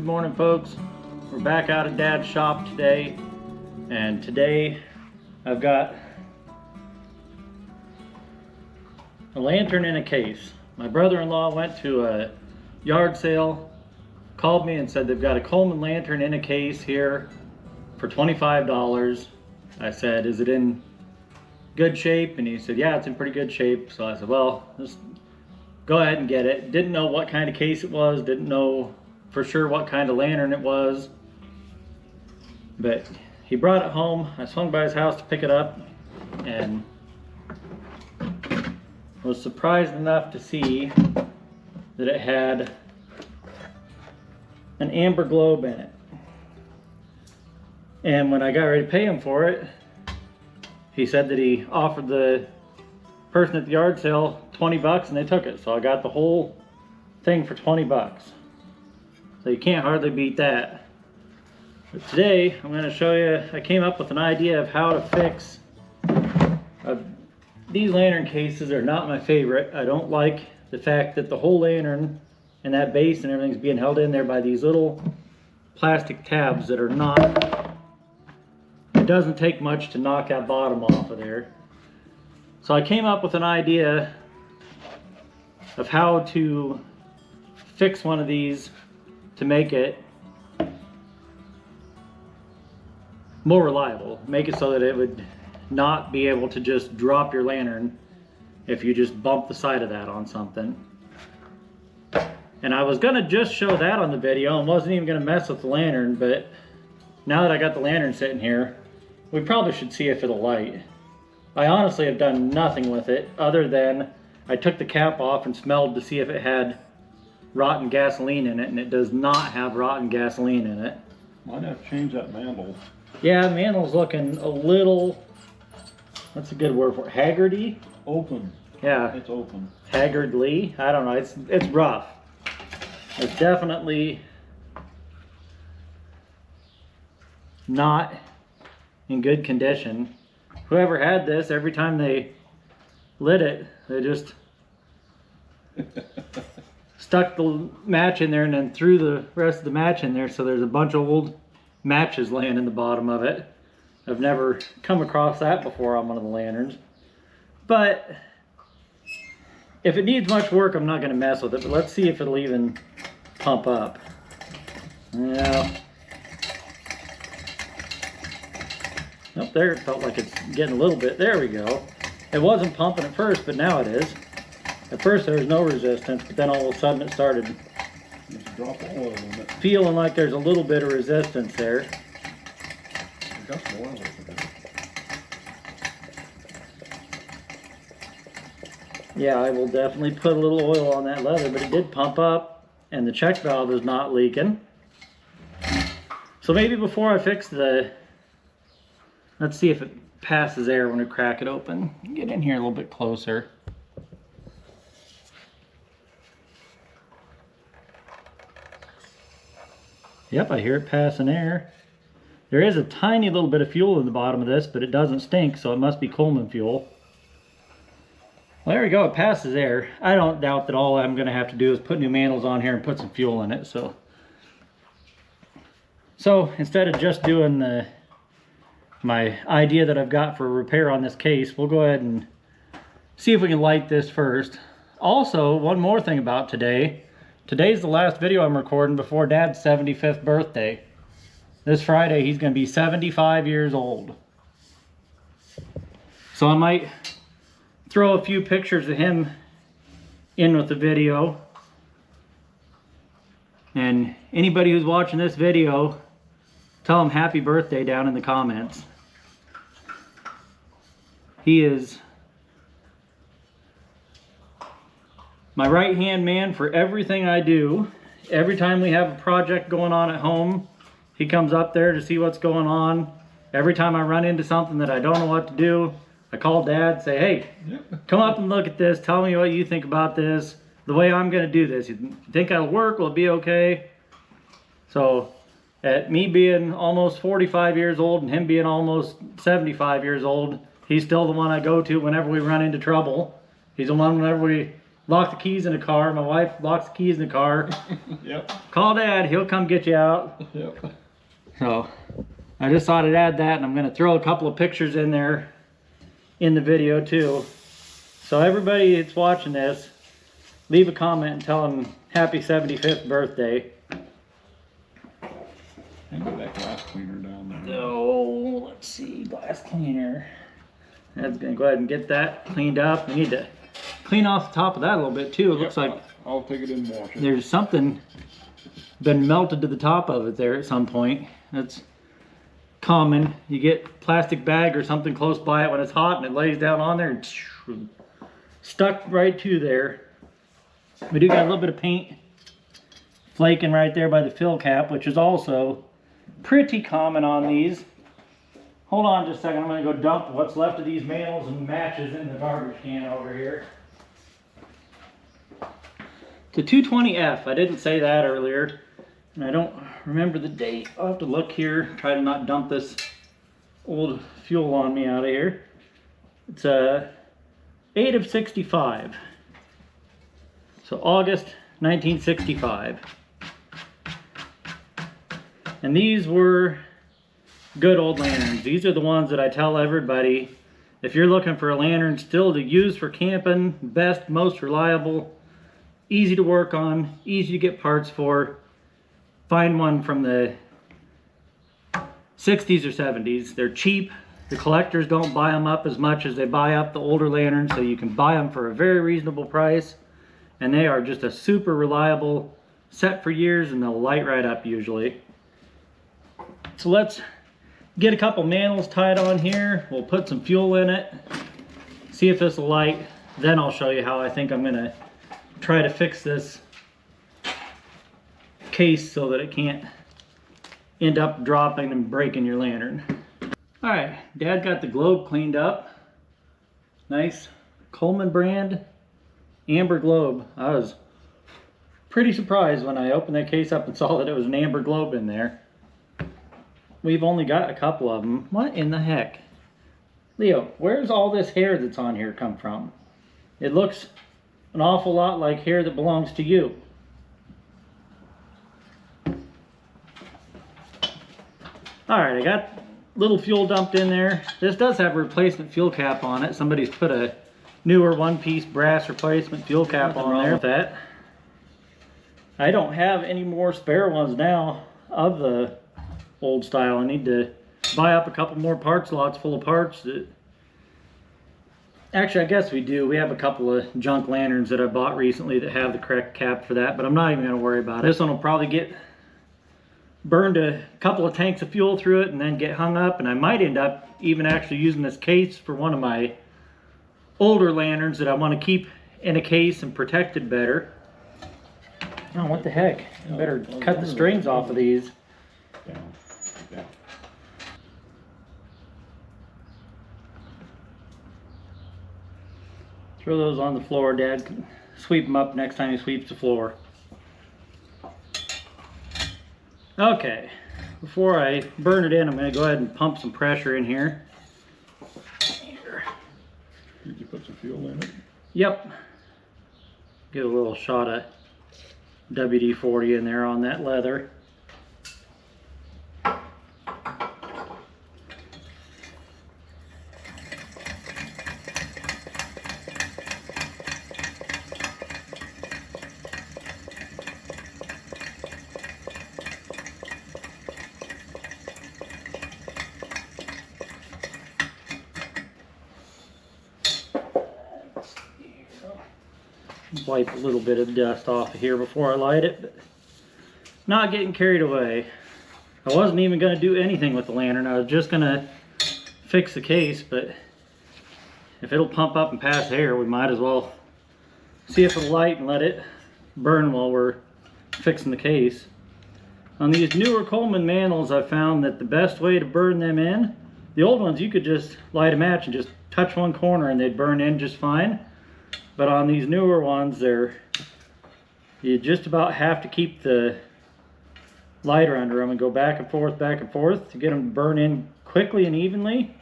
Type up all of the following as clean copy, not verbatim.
morning, folks. We're back out at Dad's shop today, and today I've got a lantern in a case. My brother-in-law went to a yard sale, called me and said they've got a Coleman lantern in a case here for $25. I said, is it in good shape? And he said, yeah, it's in pretty good shape. So I said, well, just go ahead and get it. Didn't know what kind of case it was, didn't know for sure what kind of lantern it was, but he brought it home. I swung by his house to pick it up and was surprised enough to see that it had an amber globe in it. And when I got ready to pay him for it, he said that he offered the person at the yard sale 20 bucks and they took it. So I got the whole thing for 20 bucks. So you can't hardly beat that. But today I'm going to show you, I came up with an idea of how to fix these lantern cases. Are not my favorite. I don't like the fact that the whole lantern and that base and everything's being held in there by these little plastic tabs that are not, it doesn't take much to knock that bottom off of there. So I came up with an idea of how to fix one of these to make it more reliable. Make it so that it would not be able to just drop your lantern if you just bump the side of that on something. And I was gonna just show that on the video and wasn't even gonna mess with the lantern, but now that I got the lantern sitting here, we probably should see if it'll light. I honestly have done nothing with it other than I took the cap off and smelled to see if it had rotten gasoline in it, and it does not have rotten gasoline in it. Might have to change that mantle. Yeah, the mantle's looking a little, what's a good word for it? Haggardy? Open. Yeah. It's open. Haggardly? I don't know, it's rough. It's definitely not in good condition. Whoever had this, every time they lit it, they just stuck the match in there and then threw the rest of the match in there, so there's a bunch of old matches laying in the bottom of it. I've never come across that before on one of the lanterns. But if it needs much work, I'm not going to mess with it, but let's see if it'll even pump up. Yeah. Up there, it felt like it's getting a little bit. There we go. It wasn't pumping at first, but now it is. At first there was no resistance, but then all of a sudden it started Drop oil in it. feeling like there's a little bit of resistance there. I got some oil with it. Yeah, I will definitely put a little oil on that leather, but it did pump up, and the check valve is not leaking. So maybe before I fix the, let's see if it passes air when we crack it open. Get in here a little bit closer. Yep, I hear it passing air. There is a tiny little bit of fuel in the bottom of this, but it doesn't stink, so it must be Coleman fuel. Well, there we go, it passes air. I don't doubt that all I'm gonna have to do is put new mantles on here and put some fuel in it, so instead of just doing my idea that I've got for a repair on this case, we'll go ahead and see if we can light this first. Also, one more thing about today. Today's the last video I'm recording before Dad's 75th birthday. This Friday, he's gonna be 75 years old. So I might throw a few pictures of him in with the video. And anybody who's watching this video, tell him happy birthday down in the comments. He is my right-hand man for everything I do. Every time we have a project going on at home, he comes up there to see what's going on. Every time I run into something that I don't know what to do, I call Dad, say, hey, come up and look at this. Tell me what you think about this. The way I'm gonna do this. You think it'll work? Will it be okay? So, at me being almost 45 years old and him being almost 75 years old, he's still the one I go to whenever we run into trouble. He's the one whenever we lock the keys in the car. My wife locks the keys in the car. Yep. Call Dad, he'll come get you out. Yep. So I just thought I'd add that, and I'm gonna throw a couple of pictures in there in the video too. So everybody that's watching this, leave a comment and tell them happy 75th birthday. And that glass cleaner down there. Oh, let's see, glass cleaner. That's gonna go ahead and get that cleaned up. We need to clean off the top of that a little bit too. It looks like I'll take it in and wash it. there's something been melted to the top of it there at some point. That's common. You get plastic bag or something close by it when it's hot and it lays down on there and stuck right to there. We do got a little bit of paint flaking right there by the fill cap, which is also pretty common on these. Hold on just a second, I'm gonna go dump what's left of these mantles and matches in the garbage can over here. The 220F, I didn't say that earlier, and I don't remember the date. I'll have to look here, try to not dump this old fuel on me out of here. It's a 8 of 65. So August 1965. And these were good old lanterns. These are the ones that I tell everybody, if you're looking for a lantern still to use for camping, best, most reliable, easy to work on, easy to get parts for, find one from the 60s or 70s. They're cheap. The collectors don't buy them up as much as they buy up the older lanterns, so you can buy them for a very reasonable price. And they are just a super reliable set for years, and they'll light right up usually. So let's get a couple mantles tied on here. We'll put some fuel in it, see if this will light. Then I'll show you how I think I'm gonna try to fix this case so that it can't end up dropping and breaking your lantern. All right, Dad got the globe cleaned up. Nice Coleman brand amber globe. I was pretty surprised when I opened that case up and saw that it was an amber globe in there. We've only got a couple of them. What in the heck? Leo, where's all this hair that's on here come from? It looks an awful lot like hair that belongs to you. Alright, I got a little fuel dumped in there. This does have a replacement fuel cap on it. Somebody's put a newer one-piece brass replacement fuel cap on there with that. I don't have any more spare ones now of the old style. I need to buy up a couple more parts lots full of parts that actually I guess we do. We have a couple of junk lanterns that I bought recently that have the correct cap for that, but I'm not even going to worry about it. This one will probably get burned a couple of tanks of fuel through it and then get hung up, and I might end up even actually using this case for one of my older lanterns that I want to keep in a case and protected better. Oh, what the heck? I better cut the strings off of these. Down. Down. Throw those on the floor. Dad can sweep them up next time he sweeps the floor. Okay, before I burn it in, I'm going to go ahead and pump some pressure in here. Did you put some fuel in it? Yep. Get a little shot of WD-40 in there on that leather. Wipe a little bit of dust off of here before I light it, but not getting carried away. I wasn't even going to do anything with the lantern. I was just going to fix the case, but if it'll pump up and pass air, we might as well see if it'll light and let it burn while we're fixing the case. On these newer Coleman mantles, I found that the best way to burn them in, the old ones you could just light a match and just touch one corner and they'd burn in just fine. But on these newer ones, you just about have to keep the lighter under them and go back and forth to get them to burn in quickly and evenly.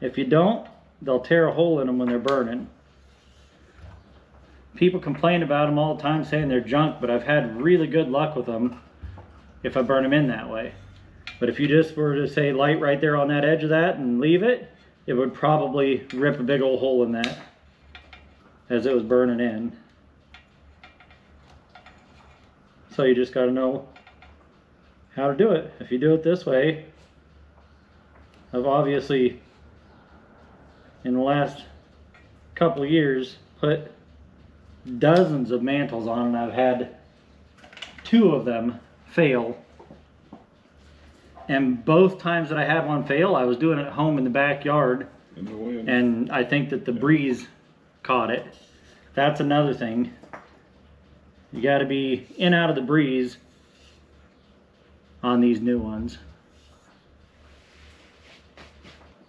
If you don't, they'll tear a hole in them when they're burning. people complain about them all the time saying they're junk, but I've had really good luck with them if I burn them in that way. But if you just were to say light right there on that edge of that and leave it, it would probably rip a big old hole in that as it was burning in. So you just got to know how to do it. If you do it this way, I've obviously in the last couple of years put dozens of mantles on, and I've had 2 of them fail. And both times that I had one fail, I was doing it at home in the backyard, and I think that the breeze caught it. That's another thing. You got to be in out of the breeze on these new ones.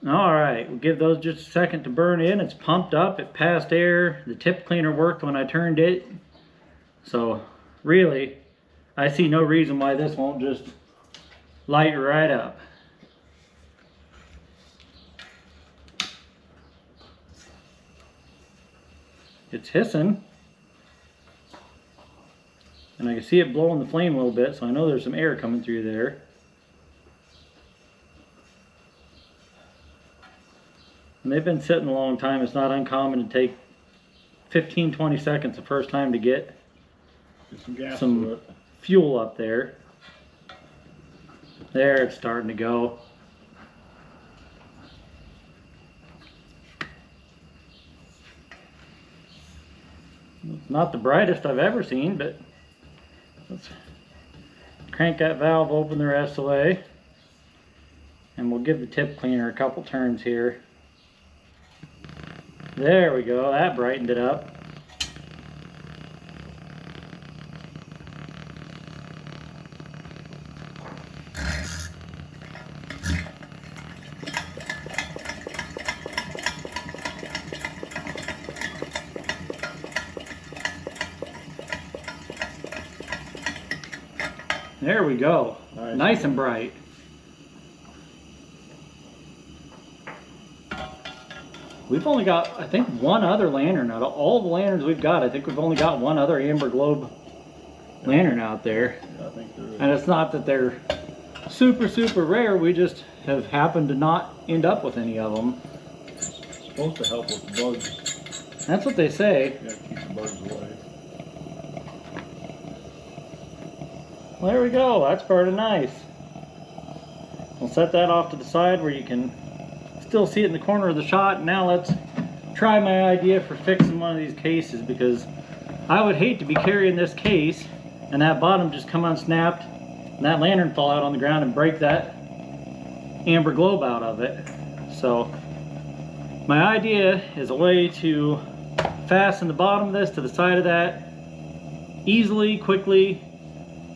All right, we'll give those just a second to burn in. It's pumped up, it passed air. The tip cleaner worked when I turned it. So really, I see no reason why this won't just light right up. It's hissing. And I can see it blowing the flame a little bit, so I know there's some air coming through there. And they've been sitting a long time. It's not uncommon to take 15-20 seconds the first time to get some fuel up there. There, it's starting to go. It's not the brightest I've ever seen, but let's crank that valve open the rest of the way. And we'll give the tip cleaner a couple turns here. There we go, that brightened it up. There we go, nice and bright. We've only got, I think, one other lantern. Out of all the lanterns we've got, I think we've only got one other amber globe lantern out there. I think there is. And it's not that they're super, super rare. We just have happened to not end up with any of them. It's supposed to help with the bugs. That's what they say. Yeah, keep the bugs away. Well, there we go. That's burning nice. We'll set that off to the side where you can still see it in the corner of the shot. Now let's try my idea for fixing one of these cases, because I would hate to be carrying this case and that bottom just come unsnapped and that lantern fall out on the ground and break that amber globe out of it. So my idea is a way to fasten the bottom of this to the side of that easily, quickly,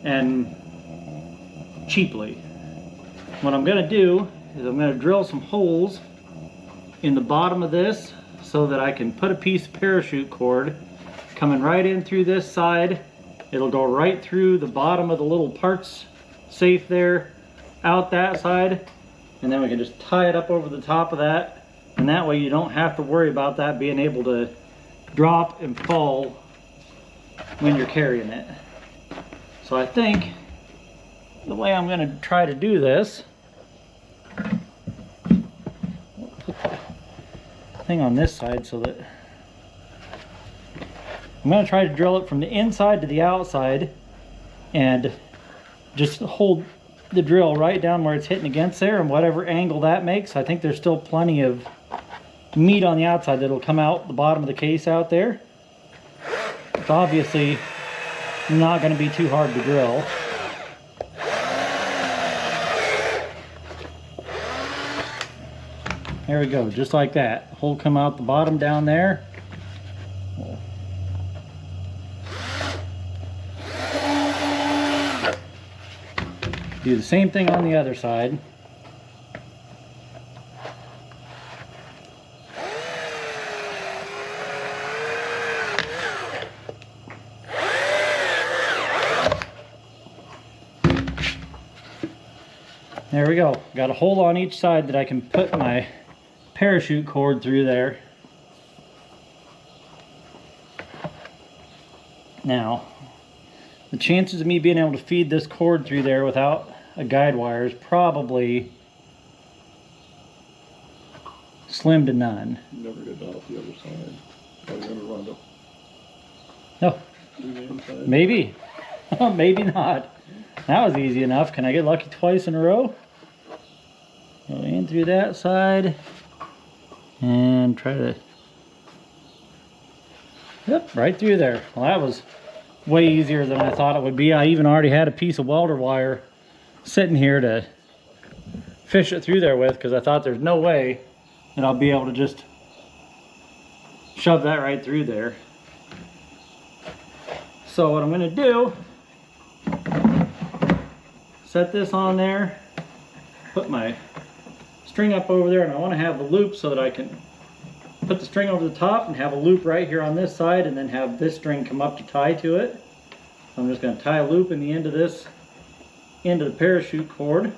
and cheaply. What I'm going to do is I'm going to drill some holes in the bottom of this so that I can put a piece of parachute cord coming right in through this side. It'll go right through the bottom of the little parts safe there, out that side, and then we can just tie it up over the top of that, and that way you don't have to worry about that being able to drop and fall when you're carrying it. So I think the way I'm going to try to do this, put the thing on this side so that I'm going to try to drill it from the inside to the outside and just hold the drill right down where it's hitting against there, and whatever angle that makes, I think there's still plenty of meat on the outside that'll come out the bottom of the case out there. It's obviously not going to be too hard to drill. There we go, just like that. Hole come out the bottom down there. Do the same thing on the other side. There we go. Got a hole on each side that I can put my parachute cord through there. Now, the chances of me being able to feed this cord through there without a guide wire is probably slim to none. Never get down off the other side. Oh, you're gonna run up. No, Do the inside. maybe. Maybe not. That was easy enough. Can I get lucky twice in a row? Go in through that side and try to, yep, right through there. Well, that was way easier than I thought it would be. I even already had a piece of welder wire sitting here to fish it through there with, because I thought there's no way that I'll be able to just shove that right through there. So what I'm going to do, set this on there, put my string up over there, and I want to have the loop so that I can put the string over the top and have a loop right here on this side, and then have this string come up to tie to it. I'm just going to tie a loop in the end of this, end of the parachute cord.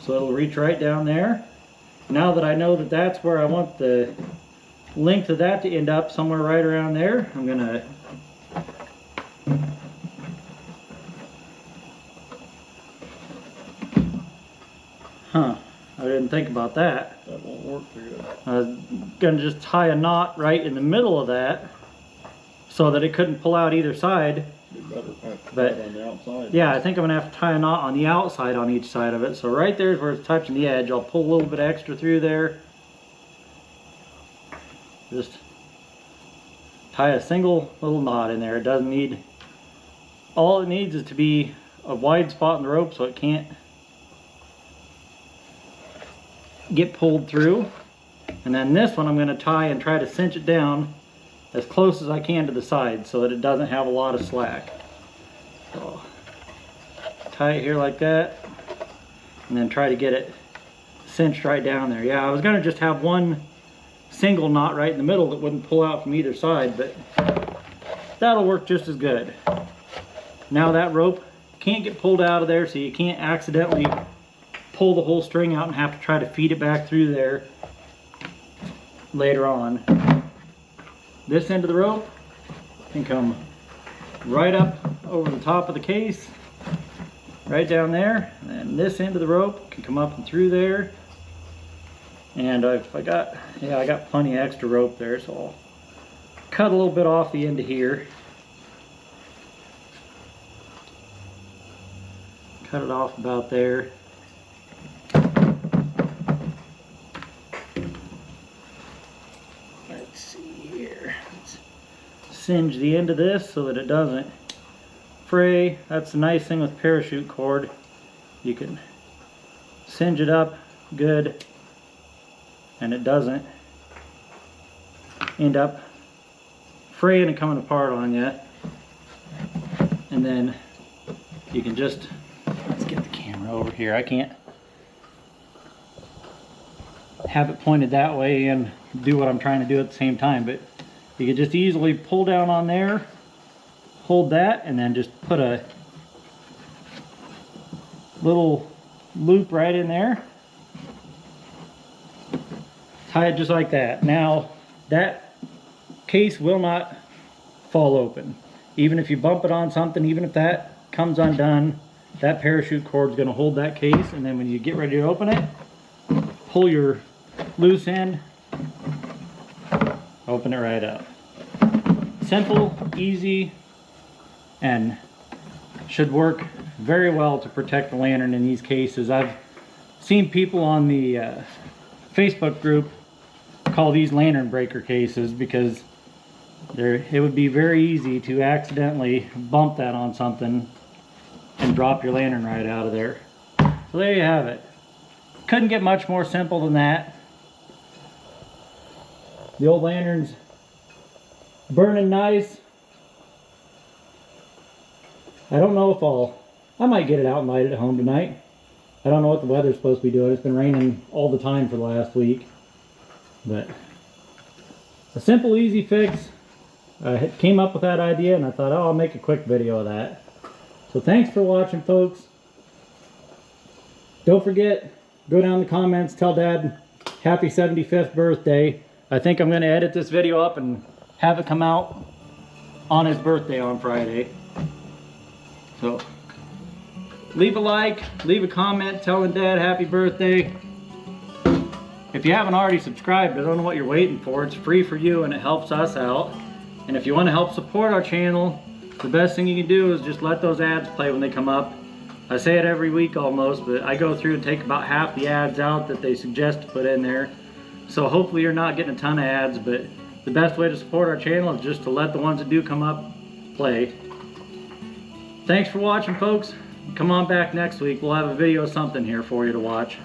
So it'll reach right down there. Now that I know that that's where I want the length of that to end up, somewhere right around there, I'm gonna I didn't think about that. That won't work too good. I was gonna just tie a knot right in the middle of that so that it couldn't pull out either side. Be better have to But- put it on the outside. Yeah, I think I'm gonna have to tie a knot on the outside on each side of it. So right there's where it's touching the edge. I'll pull a little bit extra through there. Just tie a single little knot in there. It doesn't need, all it needs is to be a wide spot in the rope so it can't get pulled through. And then this one I'm gonna tie and try to cinch it down as close as I can to the side so that it doesn't have a lot of slack. So tie it here like that, and then try to get it cinched right down there. Yeah, I was gonna just have one single knot right in the middle that wouldn't pull out from either side, but that'll work just as good. Now that rope can't get pulled out of there, so you can't accidentally pull the whole string out and have to try to feed it back through there later on. This end of the rope can come right up over the top of the case, right down there, and then this end of the rope can come up and through there. And I got plenty of extra rope there, so I'll cut a little bit off the end of here. Cut it off about there. Let's see here. Let's singe the end of this so that it doesn't fray. That's the nice thing with parachute cord. You can singe it up good and it doesn't end up fraying and coming apart on you. And then you can just, let's get the camera over here. I can't have it pointed that way and do what I'm trying to do at the same time, but you can just easily pull down on there, hold that, and then just put a little loop right in there. Tie it just like that. Now that case will not fall open. Even if you bump it on something, even if that comes undone, that parachute cord is going to hold that case, and then when you get ready to open it, pull your loose end, open it right up. Simple, easy, and should work very well to protect the lantern in these cases. I've seen people on the Facebook group call these lantern breaker cases because it would be very easy to accidentally bump that on something and drop your lantern right out of there. So there you have it. Couldn't get much more simple than that. The old lantern's burning nice. I don't know if I might get it out and light it at home tonight. I don't know what the weather's supposed to be doing. It's been raining all the time for the last week. But a simple, easy fix. I came up with that idea and I thought, oh, I'll make a quick video of that. So thanks for watching, folks. Don't forget, go down in the comments, tell Dad happy 75th birthday. I think I'm going to edit this video up and have it come out on his birthday on Friday. So leave a like, leave a comment telling Dad happy birthday. If you haven't already subscribed, I don't know what you're waiting for. It's free for you and it helps us out. And if you want to help support our channel, the best thing you can do is just let those ads play when they come up. I say it every week almost, but I go through and take about half the ads out that they suggest to put in there. So hopefully you're not getting a ton of ads, but the best way to support our channel is just to let the ones that do come up play. Thanks for watching, folks. Come on back next week. We'll have a video of something here for you to watch.